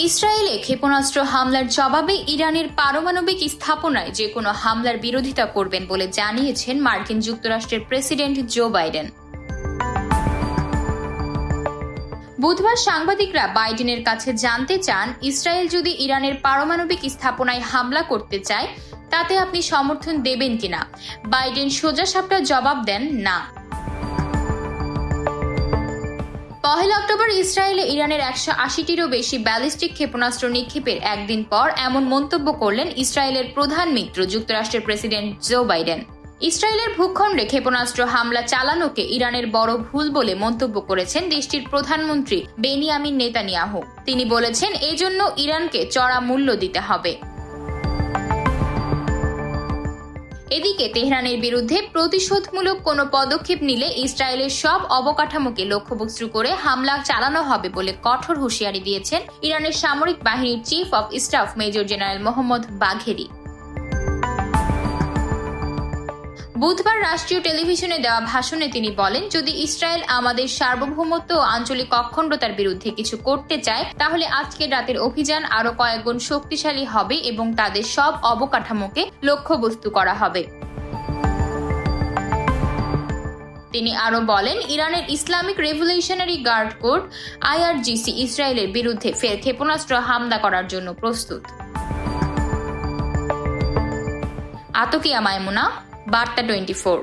ইসরায়েলে ক্ষেপণাস্ত্র হামলার জবাবে ইরানের পারমাণবিক স্থাপনায় যে কোনো হামলার বিরোধিতা করবেন বলে জানিয়েছেন মার্কিন যুক্তরাষ্ট্রের প্রেসিডেন্ট জো বাইডেন। বুধবার সাংবাদিকরা বাইডেনের কাছে জানতে চান, ইসরায়েল যদি ইরানের পারমাণবিক স্থাপনায় হামলা করতে চায় তাতে আপনি সমর্থন দেবেন কিনা। বাইডেন সোজাসাপটা জবাব দেন, না। 1 অক্টোবর ইসরায়েলে ইরানের 180টিরও বেশি ব্যালিস্টিক ক্ষেপণাস্ত্র নিক্ষেপের একদিন পর এমন মন্তব্য করলেন ইসরায়েলের প্রধান মিত্র যুক্তরাষ্ট্রের প্রেসিডেন্ট জো বাইডেন। ইসরায়েলের ভূখণ্ডে ক্ষেপণাস্ত্র হামলা চালানোকে ইরানের বড় ভুল বলে মন্তব্য করেছেন দেশটির প্রধানমন্ত্রী বেনিয়ামিন নেতানিয়াহু। তিনি বলেছেন, এজন্য ইরানকে চড়া মূল্য দিতে হবে। এদিকে তেহরানের বিরুদ্ধে প্রতিশোধমূলক কোনো পদক্ষেপ নিলে ইসরায়েলের সব অবকাঠামোকে লক্ষ্যবস্তু করে হামলা চালানো হবে বলে কঠোর হুঁশিয়ারি দিয়েছেন ইরানের সামরিক বাহিনীর chief of staff major general Mohammad বাঘেরি। বুধবার রাষ্ট্রীয় টেলিভিশনে দেওয়া ভাষণে তিনি বলেন, যদি ইসরায়েল আমাদের সার্বভৌমত্ব ও আঞ্চলিক অখণ্ডতার বিরুদ্ধে কিছু করতে চায় তাহলে আজকের রাতের অভিযান আরো কয়েকগুণ শক্তিশালী হবে এবং তাদের সব অবকাঠামোকে লক্ষ্যবস্তু করা হবে। তিনি আরো বলেন, ইরানের Islamic Revolutionary Guard Corps IRGC ইসরায়েলের বিরুদ্ধে ফের ক্ষেপণাস্ত্র হামলা করার জন্য প্রস্তুত। আতকিয়া মাইমুনা, বার্তা 24।